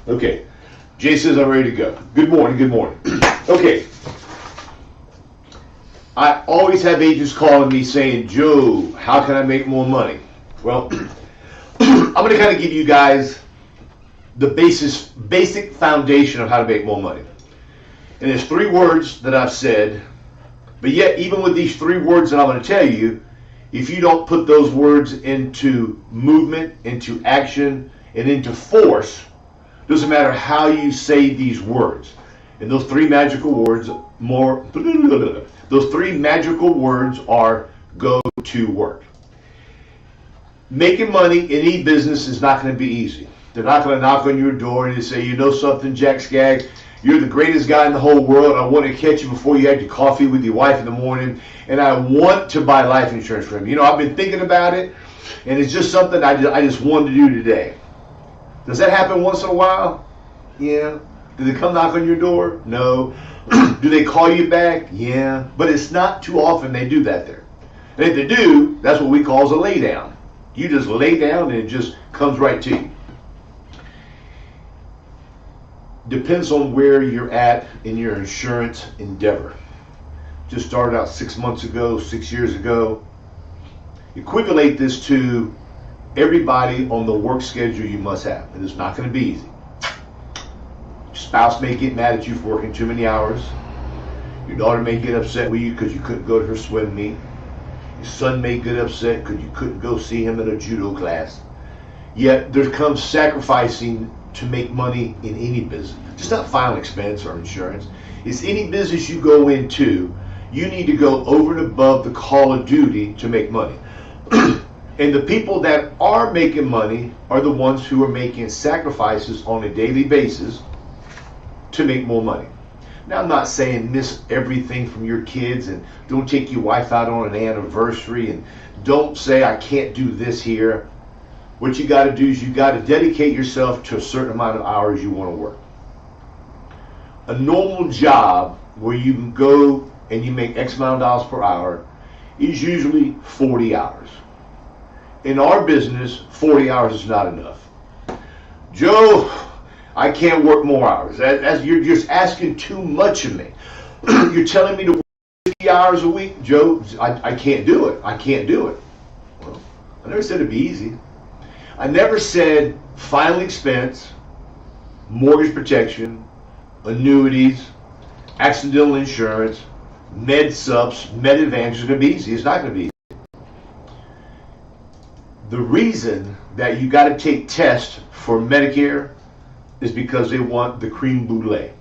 Okay. Jay says I'm ready to go. Good morning, good morning. Okay. I always have agents calling me saying, Joe, how can I make more money? Well, I'm going to kind of give you guys the basic foundation of how to make more money. And there's 3 words that I've said, but yet even with these 3 words that I'm going to tell you, if you don't put those words into movement, into action, and into force, doesn't matter how you say these words. And those 3 magical words are go to work. Making money in any business is not going to be easy. They're not going to knock on your door and say, you know something, Jack Skaggs, you're the greatest guy in the whole world. I want to catch you before you had your coffee with your wife in the morning, and I want to buy life insurance for him. You know, I've been thinking about it, and it's just something I just wanted to do today. Does that happen once in a while? Yeah. Do they come knock on your door? No. Do they call you back? Yeah. But it's not too often they do that there. And if they do, that's what we call as a lay down. You just lay down and it just comes right to you. Depends on where you're at in your insurance endeavor. Just started out 6 months ago, 6 years ago. Equivalate this to everybody on the work schedule you must have. And it's not going to be easy. Your spouse may get mad at you for working too many hours. Your daughter may get upset with you because you couldn't go to her swim meet. Your son may get upset because you couldn't go see him in a judo class. Yet there comes sacrificing to make money in any business. Just not final expense or insurance. It's any business you go into, you need to go over and above the call of duty to make money. And the people that are making money are the ones who are making sacrifices on a daily basis to make more money. Now, I'm not saying miss everything from your kids and don't take your wife out on an anniversary and don't say I can't do this here. What you got to do is you got to dedicate yourself to a certain amount of hours you want to work. A normal job where you can go and you make X amount of dollars per hour is usually 40 hours. In our business, 40 hours is not enough. Joe, I can't work more hours. As you're just asking too much of me. You're telling me to work 50 hours a week? Joe, I can't do it. I can't do it. Well, I never said it'd be easy. I never said final expense, mortgage protection, annuities, accidental insurance, med subs, med advantage is going to be easy. It's not going to be easy. The reason that you got to take tests for Medicare is because they want the creme brulee.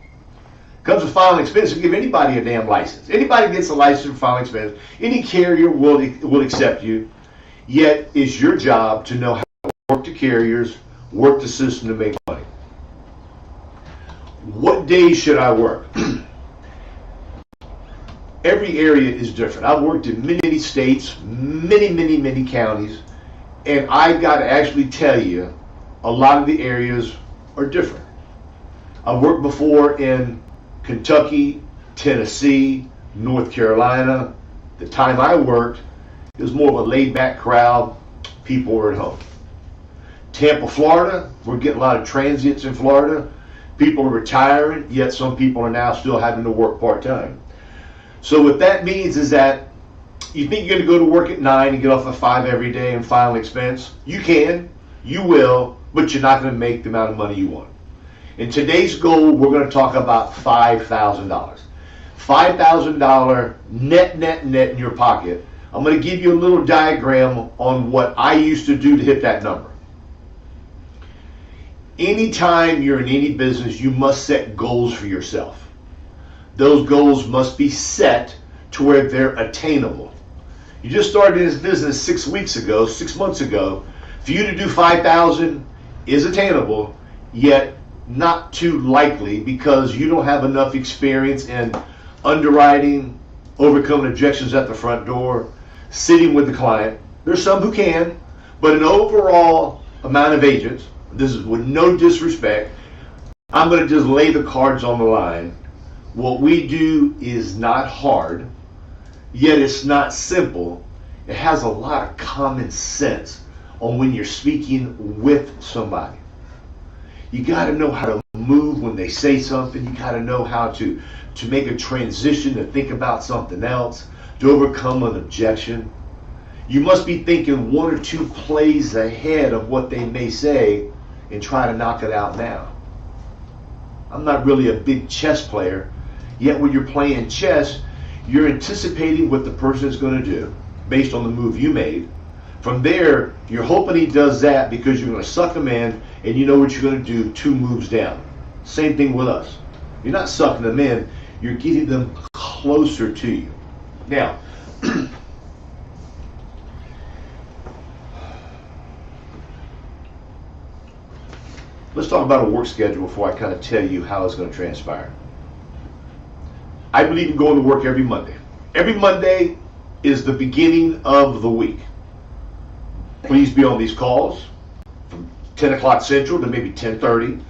Comes with final expense, will give anybody a damn license. Anybody gets a license for final expense. Any carrier will accept you. Yet it's your job to know how to work the carriers, work the system to make money. What days should I work? Every area is different. I've worked in many states, many counties, and I got to actually tell you, a lot of the areas are different. I've worked before in Kentucky, Tennessee, North Carolina. The time I worked, it was more of a laid-back crowd. People were at home. Tampa, Florida, we're getting a lot of transients in Florida. People are retiring, yet some people are now still having to work part-time. So what that means is that you think you're going to go to work at 9 and get off at 5 every day and final expense? You can, you will, but you're not going to make the amount of money you want. In today's goal, we're going to talk about $5,000. $5,000 net in your pocket. I'm going to give you a little diagram on what I used to do to hit that number. Anytime you're in any business, you must set goals for yourself. Those goals must be set to where they're attainable. You just started this business 6 months ago. For you to do 5,000 is attainable, yet not too likely because you don't have enough experience in underwriting, overcoming objections at the front door, sitting with the client. There's some who can, but an overall amount of agents, this is with no disrespect, I'm going to just lay the cards on the line. What we do is not hard, yet it's not simple. It has a lot of common sense on when you're speaking with somebody. You got to know how to move when they say something. You got to know how to make a transition, to think about something else, to overcome an objection. You must be thinking one or two plays ahead of what they may say and try to knock it out now. I'm not really a big chess player, yet when you're playing chess, you're anticipating what the person is going to do based on the move you made. From there, you're hoping he does that because you're going to suck him in and you know what you're going to do 2 moves down. Same thing with us. You're not sucking them in, you're getting them closer to you. Now, let's talk about a work schedule before I kind of tell you how it's going to transpire. I believe in going to work every Monday. Every Monday is the beginning of the week. Please be on these calls from 10 o'clock Central to maybe 10:30.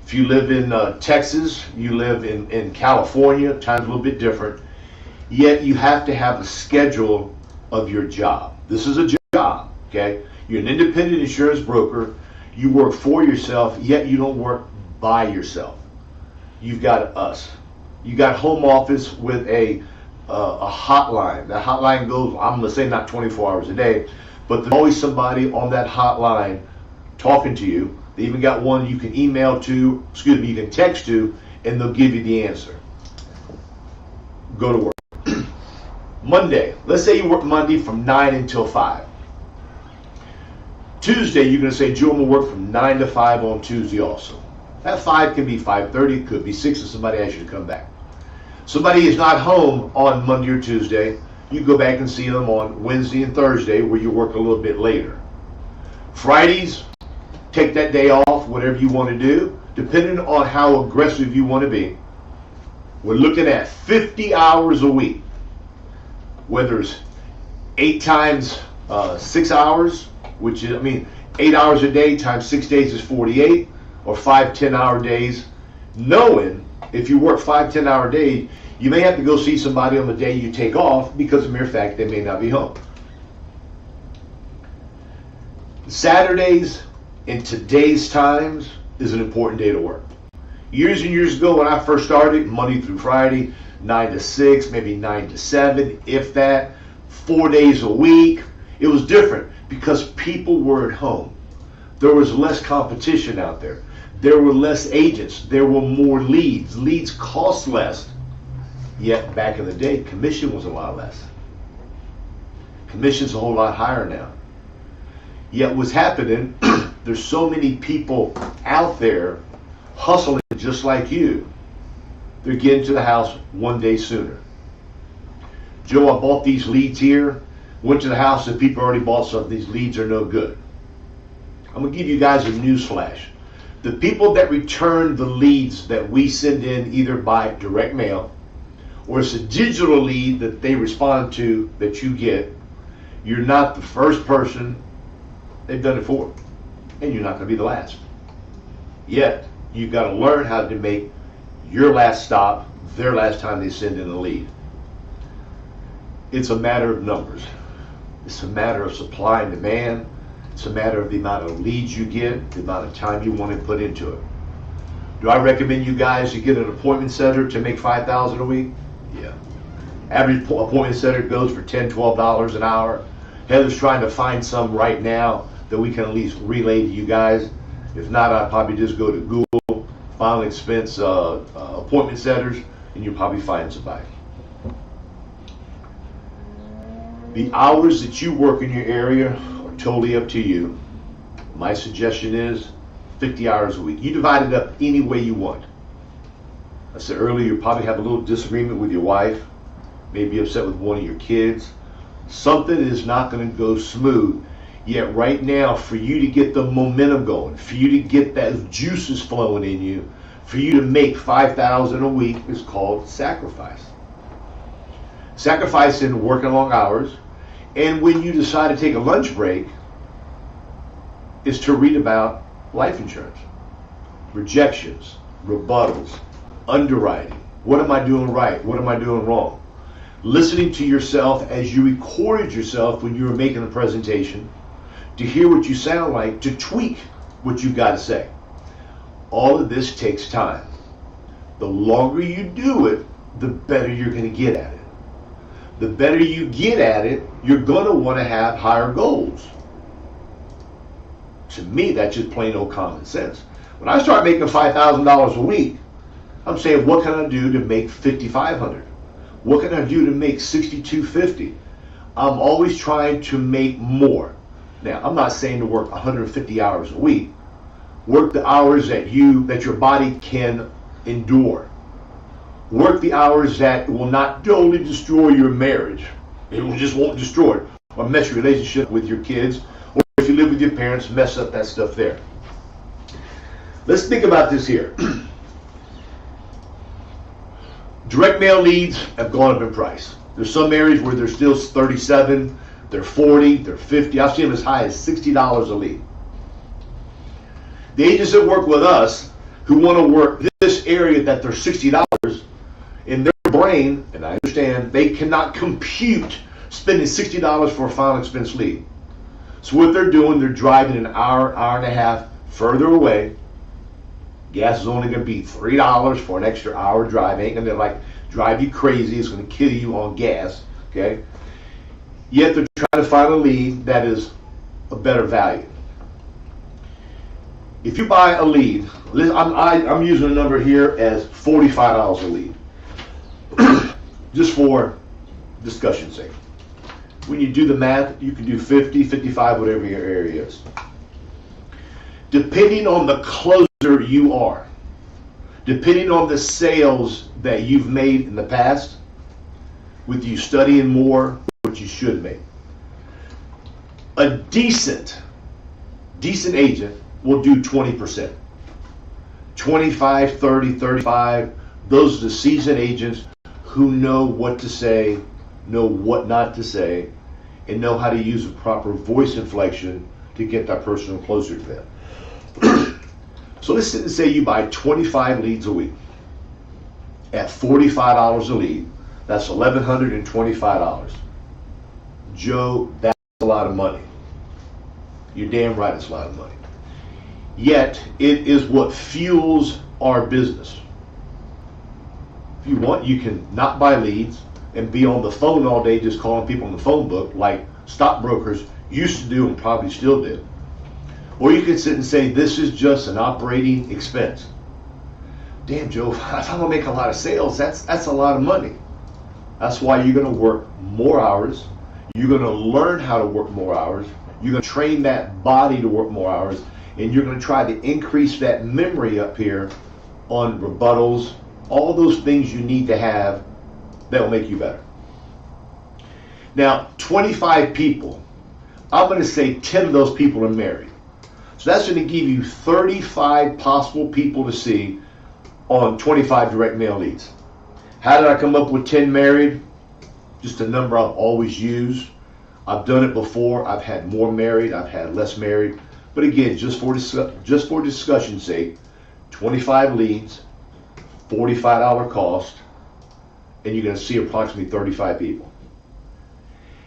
If you live in Texas, you live in California, time's a little bit different. Yet you have to have a schedule of your job. This is a job, okay? You're an independent insurance broker. You work for yourself, yet you don't work by yourself. You've got us. You got home office with a hotline. That hotline goes, I'm going to say not 24 hours a day, but there's always somebody on that hotline talking to you. They even got one you can email to, you can text to, and they'll give you the answer. Go to work. Monday, let's say you work Monday from 9 until 5. Tuesday, you're going to say, Joe, I'm going to work from 9 to 5 on Tuesday also. That 5 can be 5:30, it could be 6 if somebody asks you to come back. Somebody is not home on Monday or Tuesday, you go back and see them on Wednesday and Thursday where you work a little bit later. Fridays, take that day off, whatever you want to do, depending on how aggressive you want to be. We're looking at 50 hours a week, whether it's 8 times 6 hours, which is, 8 hours a day times 6 days is 48, or 5 10-hour days, knowing if you work 5 10-hour days, you may have to go see somebody on the day you take off because of the mere fact they may not be home. Saturdays in today's times is an important day to work. Years and years ago when I first started, Monday through Friday, 9 to 6, maybe 9 to 7, if that, 4 days a week, it was different because people were at home. There was less competition out there. There were less agents. There were more leads. Leads cost less. Yet back in the day, commission was a lot less. Commission's a whole lot higher now. Yet what's happening, there's so many people out there hustling just like you. They're getting to the house one day sooner. Joe, I bought these leads here. Went to the house and people already bought some. These leads are no good. I'm going to give you guys a news flash. The people that return the leads that we send in either by direct mail or it's a digital lead that they respond to that you get, you're not the first person they've done it for. And you're not going to be the last. Yet, you've got to learn how to make your last stop their last time they send in a lead. It's a matter of numbers. It's a matter of supply and demand. It's a matter of the amount of leads you get, the amount of time you want to put into it. Do I recommend you guys to get an appointment setter to make $5,000 a week? Yeah. Average appointment setter goes for $10, $12 an hour. Heather's trying to find some right now that we can at least relay to you guys. If not, I'd probably just go to Google, final expense appointment setters, and you'll probably find somebody. The hours that you work in your area are totally up to you. My suggestion is 50 hours a week. You divide it up any way you want. I said earlier, you probably have a little disagreement with your wife, maybe upset with one of your kids. Something is not going to go smooth. Yet right now, for you to get the momentum going, for you to get that juices flowing in you, for you to make $5,000 a week is called sacrifice. Sacrifice in working long hours, and when you decide to take a lunch break, is to read about life insurance, rejections, rebuttals, underwriting. What am I doing right? What am I doing wrong? Listening to yourself as you recorded yourself when you were making a presentation, to hear what you sound like, to tweak what you got to say. All of this takes time. The longer you do it, the better you're going to get at it. The better you get at it, you're going to want to have higher goals. To me, that's just plain old common sense. When I start making $5,000 a week, I'm saying, what can I do to make $5,500? What can I do to make $6,250? I'm always trying to make more. Now, I'm not saying to work 150 hours a week. Work the hours that your body can endure. Work the hours that will not only destroy your marriage, it just won't destroy it, or mess your relationship with your kids, or if you live with your parents, mess up that stuff there. Let's think about this here. Direct mail leads have gone up in price. There's some areas where they're still 37, they're 40, they're 50. I've seen them as high as $60 a lead. The agents that work with us who want to work this area that they're $60, in their brain, and I understand, they cannot compute spending $60 for a final expense lead. So what they're doing, they're driving an hour, hour and a half further away. Gas is only going to be $3 for an extra hour drive. Ain't going to drive you crazy. It's going to kill you on gas. Okay. Yet they're trying to find a lead that is a better value. If you buy a lead, I'm using a number here as $45 a lead, just for discussion's sake. When you do the math, you can do 50, 55, whatever your area is. Depending on the closer you are, depending on the sales that you've made in the past, with you studying more, what you should make. A decent agent will do 20%. 25, 30, 35. Those are the seasoned agents who know what to say, know what not to say, and know how to use a proper voice inflection to get that person closer to them. So let's say you buy 25 leads a week at $45 a lead. That's $1,125. Joe, that's a lot of money. You're damn right it's a lot of money. Yet, it is what fuels our business. If you want, you can not buy leads and be on the phone all day just calling people in the phone book like stockbrokers used to do and probably still do. Or you can sit and say, this is just an operating expense. Damn, Joe, if I'm going to make a lot of sales, that's a lot of money. That's why you're going to work more hours. You're going to learn how to work more hours. You're going to train that body to work more hours. And you're going to try to increase that memory up here on rebuttals, all those things you need to have that will make you better. Now, 25 people, I'm going to say 10 of those people are married. So that's going to give you 35 possible people to see on 25 direct mail leads. How did I come up with 10 married? Just a number I've always used. I've done it before. I've had more married. I've had less married. But again, just for discussion's sake, 25 leads, $45 cost, and you're going to see approximately 35 people.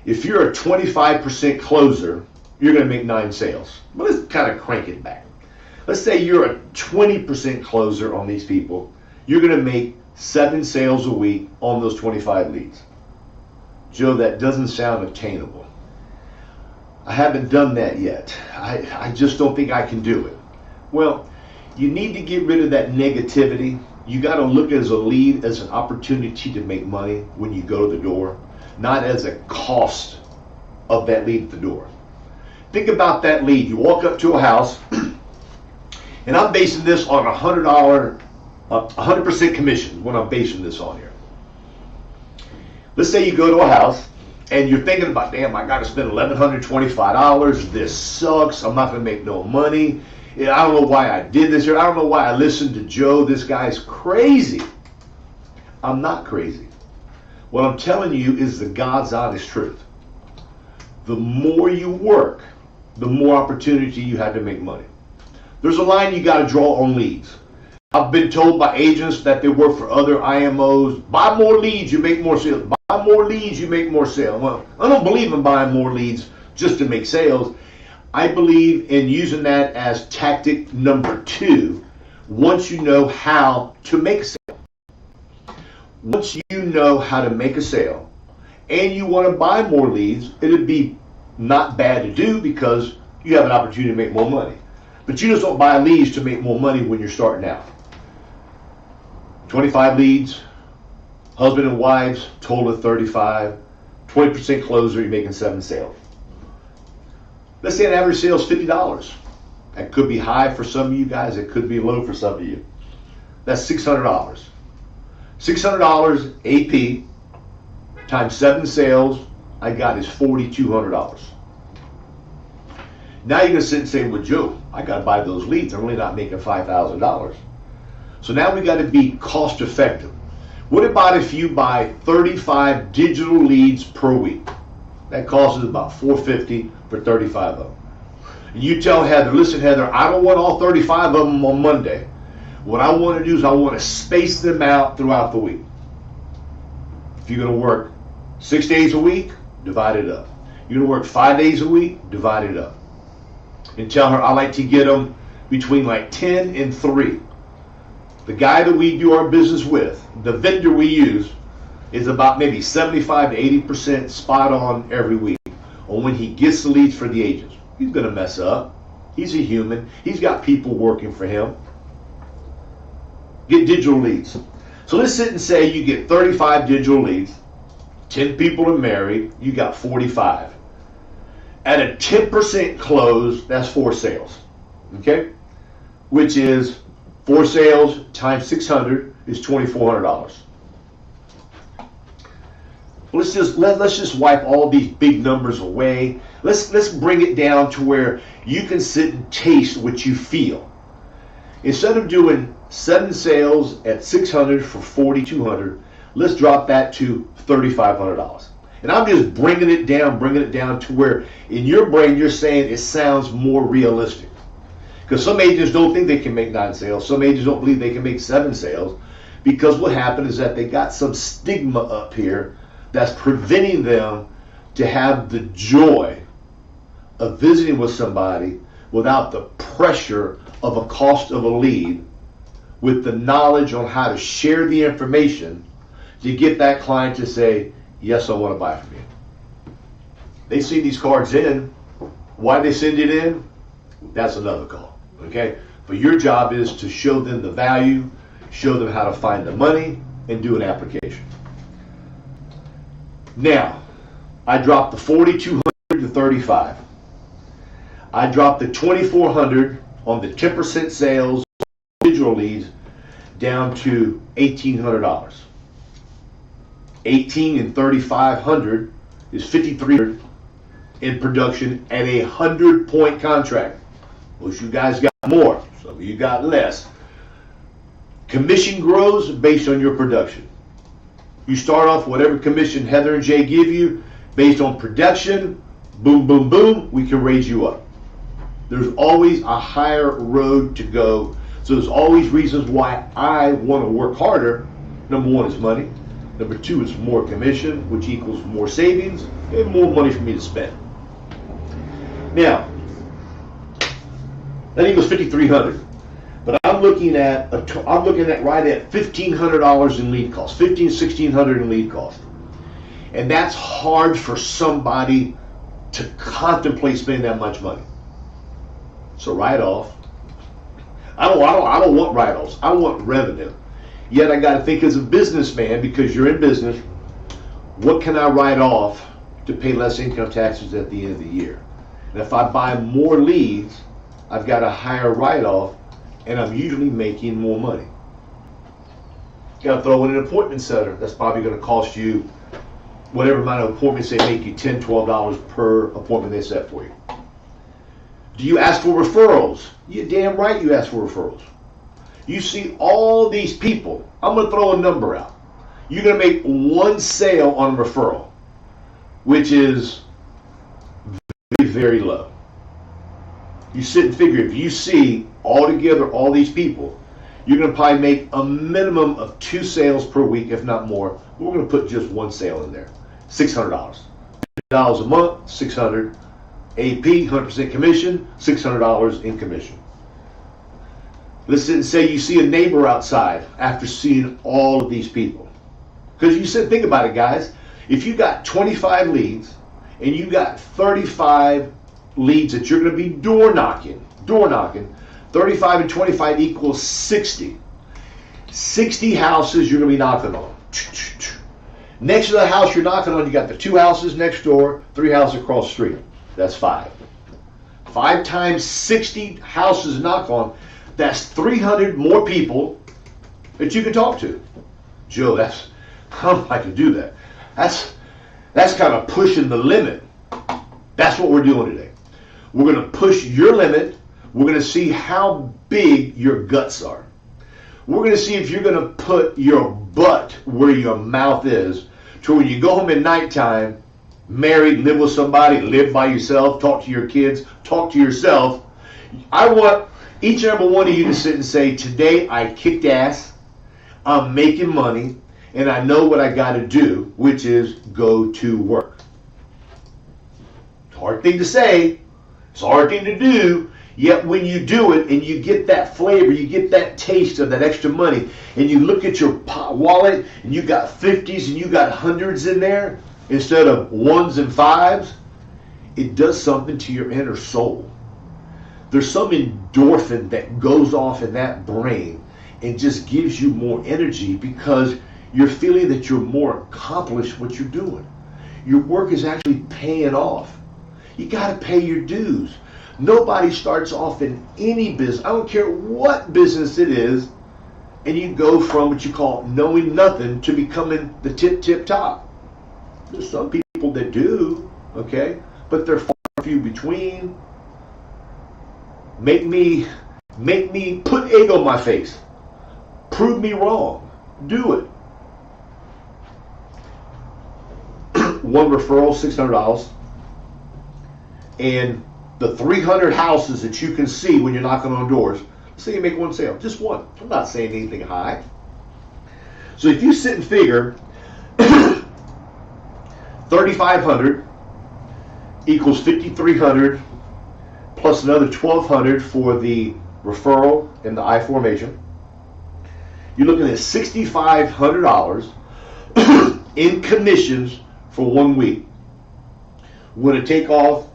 If you're a 25% closer, you're going to make 9 sales. But let's kind of crank it back. Let's say you're a 20% closer on these people. You're going to make 7 sales a week on those 25 leads. Joe, that doesn't sound attainable. I haven't done that yet. I just don't think I can do it. Well, you need to get rid of that negativity. You got to look at a lead as an opportunity to make money when you go to the door, not as a cost of that lead at the door. Think about that lead. You walk up to a house, and I'm basing this on $100, 100% commission, what I'm basing this on here. Let's say you go to a house, and you're thinking about, damn, I got to spend $1,125. This sucks. I'm not going to make no money. I don't know why I did this here. I don't know why I listened to Joe. This guy's crazy. I'm not crazy. What I'm telling you is the God's honest truth. The more you work, the more opportunity you have to make money. There's a line you got to draw on leads. I've been told by agents that they work for other IMOs, buy more leads, you make more sales. Buy more leads, you make more sales. Well, I don't believe in buying more leads just to make sales. I believe in using that as tactic number 2 once you know how to make a sale. Once you know how to make a sale and you want to buy more leads, it'd be not bad to do because you have an opportunity to make more money. But you just don't buy leads to make more money when you're starting out. 25 leads, husband and wives, total of 35, 20% closer, you're making 7 sales. Let's say an average sale is $50. That could be high for some of you guys, it could be low for some of you. That's $600. $600 AP times 7 sales, I got is $4,200. Now you're going to sit and say, well, Joe, I got to buy those leads. I'm really not making $5,000. So now we got to be cost effective. What about if you buy 35 digital leads per week? That costs us about $450 for 35 of them. And you tell Heather, listen, Heather, I don't want all 35 of them on Monday. What I want to do is I want to space them out throughout the week. If you're going to work 6 days a week, divide it up. You're going to work 5 days a week, divide it up. And tell her I like to get them between like 10 and 3. The guy that we do our business with, the vendor we use, is about maybe 75 to 80% spot on every week on when he gets the leads for the agents. He's going to mess up. He's a human. He's got people working for him. Get digital leads. So let's sit and say you get 35 digital leads, 10 people are married, you got 45. At a 10% close, that's 4 sales, okay? Which is 4 sales times 600 is $2,400. Let's just wipe all these big numbers away. Let's bring it down to where you can sit and taste what you feel. Instead of doing 7 sales at 600 for 4,200, let's drop that to $3,500. And I'm just bringing it down to where in your brain you're saying it sounds more realistic. Because some agents don't think they can make 9 sales. Some agents don't believe they can make 7 sales. Because what happened is that they got some stigma up here that's preventing them to have the joy of visiting with somebody without the pressure of a cost of a lead, with the knowledge on how to share the information to get that client to say, yes, I want to buy from you. They see these cards in. Why they send it in, that's another call, okay? But your job is to show them the value, show them how to find the money, and do an application. Now, I dropped the 4,200 to 35. I dropped the 2,400 on the 10% sales digital leads down to $1,800. 18 and 3,500 is 5,300 in production at a 100-point contract. Most of you guys got more, some of you got less. Commission grows based on your production. You start off whatever commission Heather and Jay give you based on production, boom, boom, boom, we can raise you up. There's always a higher road to go. So there's always reasons why I want to work harder. Number 1 is money. Number 2 is more commission, which equals more savings and more money for me to spend. Now, that equals $5,300. But I'm looking at right at $1,500 in lead cost, $1,600 in lead cost, and that's hard for somebody to contemplate spending that much money. So write off. I don't want write-offs. I want revenue. Yet I got to think as a businessman, because you're in business, what can I write off to pay less income taxes at the end of the year? And if I buy more leads, I've got a higher write-off, and I'm usually making more money. You got to throw in an appointment setter. That's probably going to cost you whatever amount of appointments they make you, $10, $12 per appointment they set for you. Do you ask for referrals? You're damn right you ask for referrals. You see all these people. I'm going to throw a number out. You're going to make 1 sale on a referral, which is very, very low. You sit and figure, if you see altogether all these people, you're going to probably make a minimum of 2 sales per week, if not more. We're going to put just 1 sale in there. $600. $100 a month, $600. AP, 100% commission, $600 in commission. Let's say you see a neighbor outside after seeing all of these people. Because you said, think about it, guys. If you got 25 leads and you got 35 leads that you're going to be door knocking, 35 and 25 equals 60. 60 houses you're going to be knocking on. Next to the house you're knocking on, you got the 2 houses next door, 3 houses across the street. That's 5. 5 times 60 houses to knock on, that's 300 more people that you can talk to. Joe, I don't like to do that. That's kind of pushing the limit. That's what we're doing today. We're going to push your limit. We're going to see how big your guts are. We're going to see if you're going to put your butt where your mouth is, to when you go home at nighttime, married, live with somebody, live by yourself, talk to your kids, talk to yourself. I want each and every one of you to sit and say, today I kicked ass, I'm making money, and I know what I got to do, which is go to work. It's a hard thing to say. It's a hard thing to do. Yet when you do it and you get that flavor, you get that taste of that extra money, and you look at your wallet and you got 50s and you got 100s in there instead of 1s and 5s, it does something to your inner soul. There's some endorphin that goes off in that brain and just gives you more energy because you're feeling that you're more accomplished what you're doing. Your work is actually paying off. You got to pay your dues. Nobody starts off in any business, I don't care what business it is, and you go from what you call knowing nothing to becoming the tip top. There's some people that do, okay, but they're far few between. Make me put egg on my face. Prove me wrong. Do it. One referral, $600. And the 300 houses that you can see when you're knocking on doors, say you make one sale, just one. I'm not saying anything high. So if you sit and figure 3,500 equals 5,300 plus another 1,200 for the referral and the I formation, you're looking at $6,500 in commissions for 1 week. We're going to take off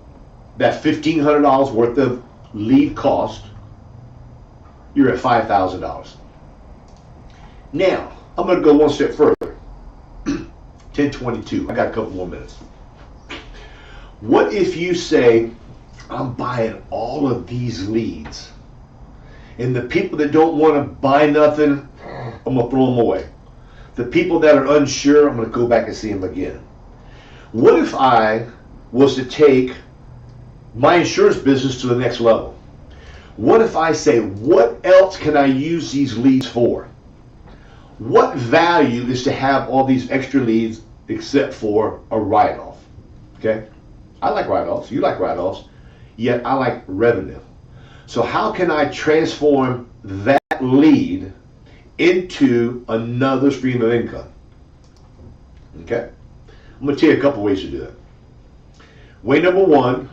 that $1,500 worth of lead cost. You're at $5,000. Now, I'm going to go one step further. 10:22. I got a couple more minutes. What if you say, I'm buying all of these leads, and the people that don't want to buy nothing, I'm going to throw them away. The people that are unsure, I'm going to go back and see them again. What if I was to take my insurance business to the next level? What if I say, what else can I use these leads for? What value is to have all these extra leads except for a write-off? Okay? I like write-offs, you like write-offs, yet I like revenue. So how can I transform that lead into another stream of income? Okay? I'm going to tell you a couple ways to do that. Way number one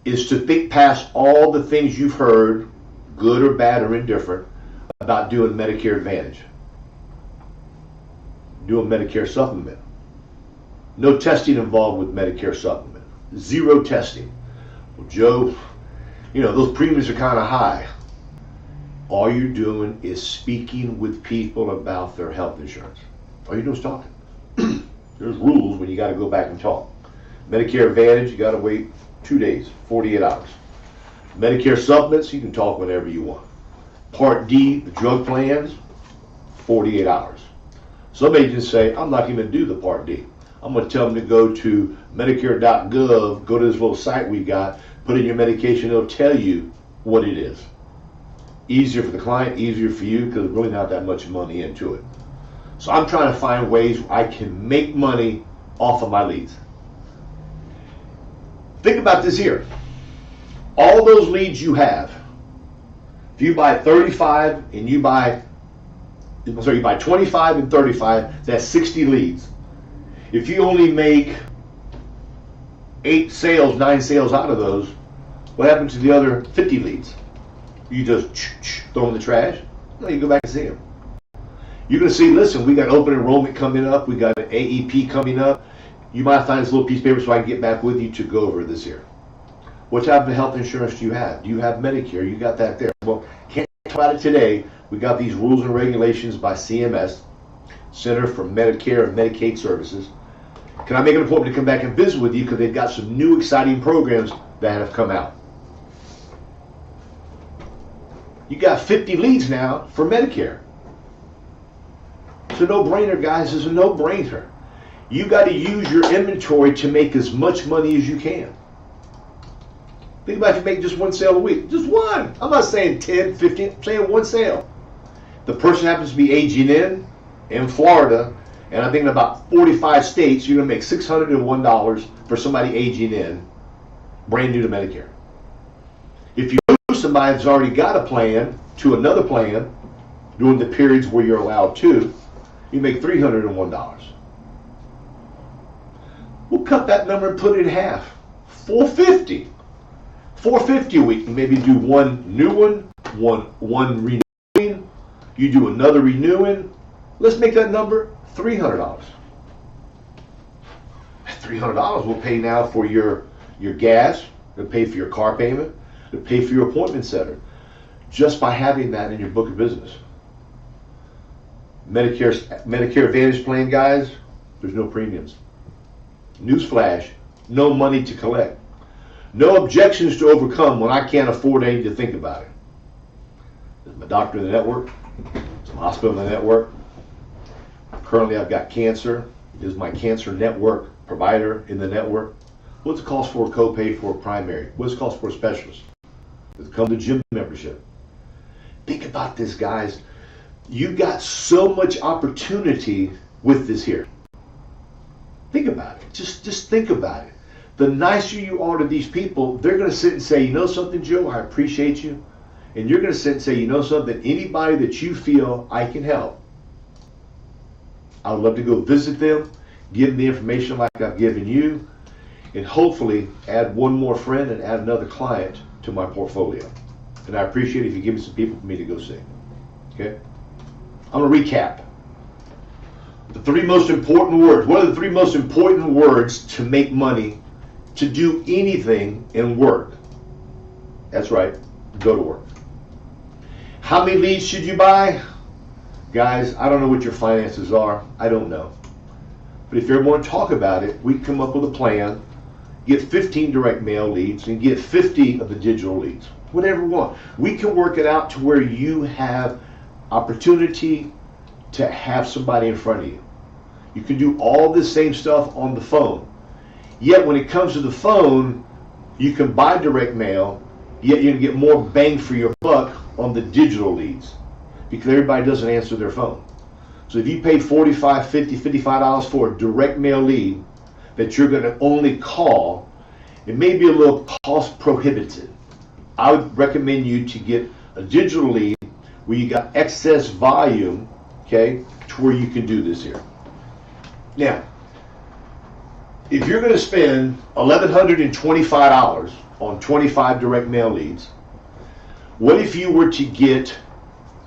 is to think past all the things you've heard, good or bad or indifferent, about doing Medicare Advantage, doing Medicare Supplement. No testing involved with Medicare Supplement. 0 testing. Well, Joe, those premiums are kind of high. All you're doing is speaking with people about their health insurance. All you're doing is talking. There's rules when you got to go back and talk. Medicare Advantage, you got to wait 2 days, 48 hours. Medicare Supplements, you can talk whenever you want. Part D, the drug plans, 48 hours. Some agents say, I'm not going to do the Part D. I'm going to tell them to go to Medicare.gov, go to this little site we got, put in your medication, it'll tell you what it is. Easier for the client, easier for you, because there's really not that much money into it. So I'm trying to find ways where I can make money off of my leads. Think about this here. All those leads you have, if you buy 35 and you buy 25 and 35, that's 60 leads. If you only make 8 sales, 9 sales out of those, what happens to the other 50 leads? You just throw in the trash? No, you go back and see them. You're going to see, listen, we got open enrollment coming up. We got an AEP coming up. You might find this little piece of paper so I can get back with you to go over this here. What type of health insurance do you have? Do you have Medicare? You got that there. Well, can't talk about it today. We got these rules and regulations by CMS, Center for Medicare and Medicaid Services. Can I make an appointment to come back and visit with you because they've got some new exciting programs that have come out. You got 50 leads now for Medicare. It's a no-brainer, guys. It's a no-brainer. You got to use your inventory to make as much money as you can. Think about if you make just one sale a week. Just one. I'm not saying 10, 15. I'm saying one sale. The person happens to be aging in Florida, and I'm thinking about 45 states, you're going to make $601 for somebody aging in, brand new to Medicare. If you move somebody that's already got a plan to another plan during the periods where you're allowed to, you make $301. We'll cut that number and put it in half. $450. $450 a week. Maybe do one new one renewing. You do another renewing. Let's make that number $300. $300 will pay now for your gas. It'll pay for your car payment. It'll pay for your appointment center. Just by having that in your book of business. Medicare Advantage plan, guys, there's no premiums. Newsflash, no money to collect. No objections to overcome when I can't afford any to think about it. There's my doctor in the network. Some hospital in the network. Currently I've got cancer. Is my cancer network provider in the network? What's it cost for a copay for a primary? What's it cost for a specialist? Does it come to gym membership? Think about this, guys. You've got so much opportunity with this here. Think about it. Just think about it. The nicer you are to these people, they're going to sit and say, you know something, Joe, I appreciate you. And you're going to sit and say, you know something, anybody that you feel I can help, I would love to go visit them, give them the information like I've given you, and hopefully add one more friend and add another client to my portfolio. And I appreciate it if you give me some people for me to go see. Okay? I'm going to recap. The three most important words. What are the three most important words to make money, to do anything and work? That's right. Go to work. How many leads should you buy? Guys, I don't know what your finances are. I don't know. But if you ever want to talk about it, we can come up with a plan, get 15 direct mail leads, and get 50 of the digital leads. Whatever we want. We can work it out to where you have opportunity to have somebody in front of you. You can do all this same stuff on the phone. Yet when it comes to the phone, you can buy direct mail, yet you can get more bang for your buck on the digital leads because everybody doesn't answer their phone. So if you pay $45, $50, $55 for a direct mail lead that you're going to only call, it may be a little cost prohibitive. I would recommend you to get a digital lead where you got excess volume, okay, to where you can do this here. Now, if you're going to spend $1,125 on 25 direct mail leads, what if you were to get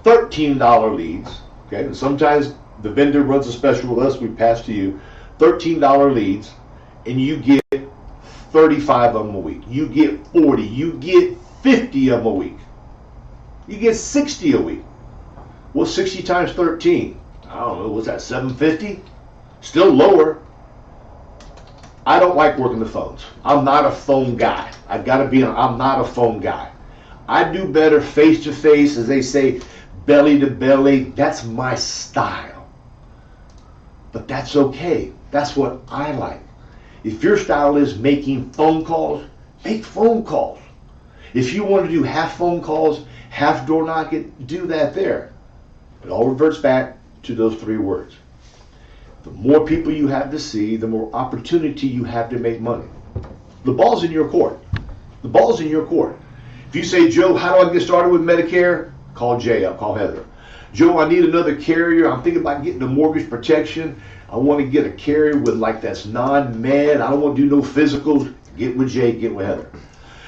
$13 leads? Okay, and sometimes the vendor runs a special with us, we pass to you $13 leads, and you get 35 of them a week. You get 40, you get 50 of them a week. You get 60 a week. What's 60 times 13? I don't know, what's that, 750? Still lower. I don't like working the phones. I'm not a phone guy. I'm not a phone guy. I do better face to face, as they say, belly to belly. That's my style. But that's okay. That's what I like. If your style is making phone calls, make phone calls. If you want to do half phone calls, half door knocking, do that there. It all reverts back to those three words. The more people you have to see, the more opportunity you have to make money. The ball's in your court. The ball's in your court. If you say, Joe, how do I get started with Medicare? Call Jay up, call Heather. Joe, I need another carrier. I'm thinking about getting a mortgage protection. I want to get a carrier with that's non-med. I don't want to do no physicals. Get with Jay, get with Heather.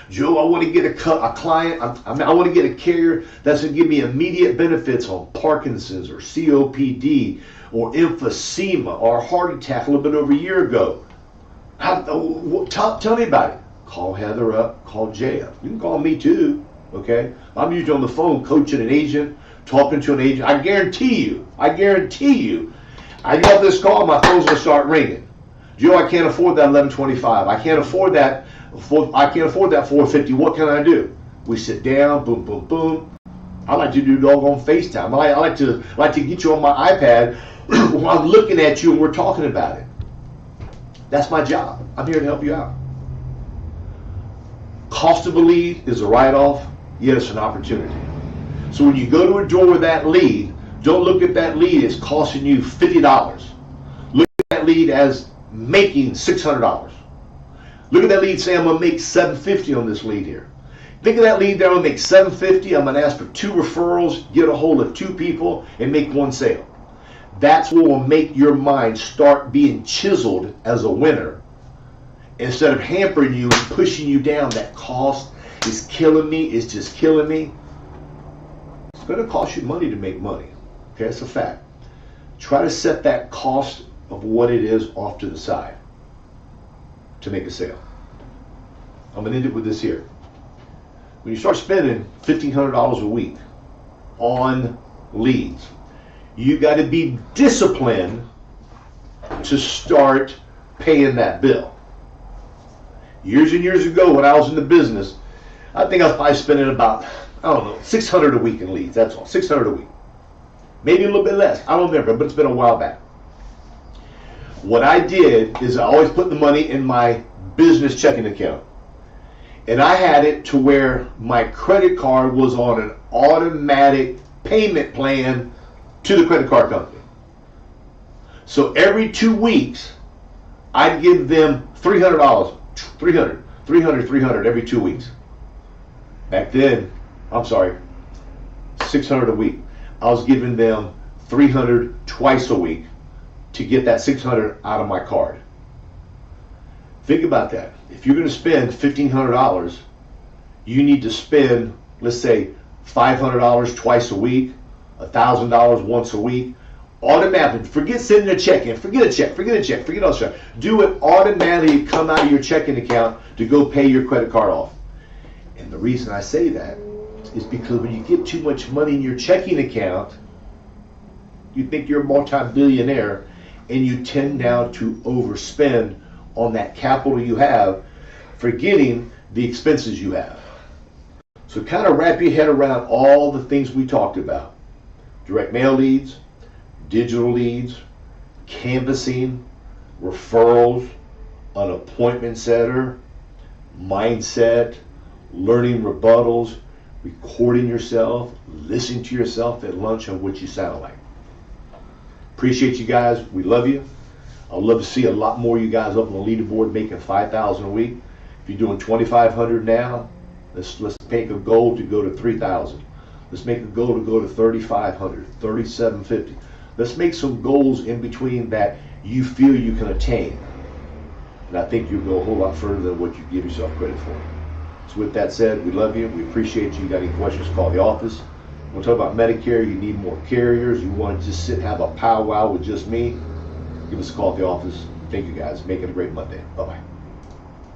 Joe, I want to get a client, I want to get a carrier that's going to give me immediate benefits on Parkinson's or COPD or emphysema or heart attack a little bit over a year ago. Tell me about it. Call Heather up, call Jay up. You can call me too, okay? I'm usually on the phone coaching an agent, talking to an agent. I guarantee you, I get off this call, my phone's going to start ringing. Joe, I can't afford that 1125. I can't afford that 450. What can I do? We sit down, boom, boom, boom. I like to do doggone FaceTime. I like to get you on my iPad while I'm looking at you and we're talking about it. That's my job. I'm here to help you out. Cost of a lead is a write-off, yet it's an opportunity. So when you go to a door with that lead, don't look at that lead as costing you $50. Look at that lead as making $600. Look at that lead, say I'm going to make $750 on this lead here. Think of that lead there, I'm going to make $750. I'm going to ask for 2 referrals, get a hold of 2 people, and make 1 sale. That's what will make your mind start being chiseled as a winner. Instead of hampering you and pushing you down, that cost is killing me, it's just killing me. It's going to cost you money to make money. Okay, that's a fact. Try to set that cost of what it is off to the side to make a sale. I'm going to end it with this here. When you start spending $1,500 a week on leads, you got to be disciplined to start paying that bill. Years and years ago when I was in the business, I think I was probably spending about, $600 a week in leads. That's all, $600 a week. Maybe a little bit less. I don't remember, but it's been a while back. What I did is I always put the money in my business checking account. And I had it to where my credit card was on an automatic payment plan to the credit card company. So every 2 weeks, I'd give them $300, $300 every 2 weeks. Back then, $600 a week. I was giving them $300 twice a week to get that $600 out of my card. Think about that. If you're going to spend $1,500, you need to spend, let's say, $500 twice a week, $1,000 once a week. Automatically, forget sending a check in, forget all this stuff. Do it automatically, come out of your checking account to go pay your credit card off. And the reason I say that is because when you get too much money in your checking account, you think you're a multi-billionaire and you tend now to overspend on that capital you have, forgetting the expenses you have. So kind of wrap your head around all the things we talked about. Direct mail leads, digital leads, canvassing, referrals, an appointment setter, mindset, learning rebuttals, recording yourself, listening to yourself at lunch on what you sound like. Appreciate you guys. We love you. I'd love to see a lot more of you guys up on the leaderboard making $5,000 a week. If you're doing $2,500 now, let's make a goal to go to $3,000. Let's make a goal to go to $3,500, $3,750. Let's make some goals in between that you feel you can attain. And I think you'll go a whole lot further than what you give yourself credit for. So with that said, we love you. We appreciate you. You got any questions, call the office. We'll talk about Medicare. You need more carriers. You want to just sit and have a powwow with just me, give us a call at the office. Thank you guys. Make it a great Monday. Bye-bye.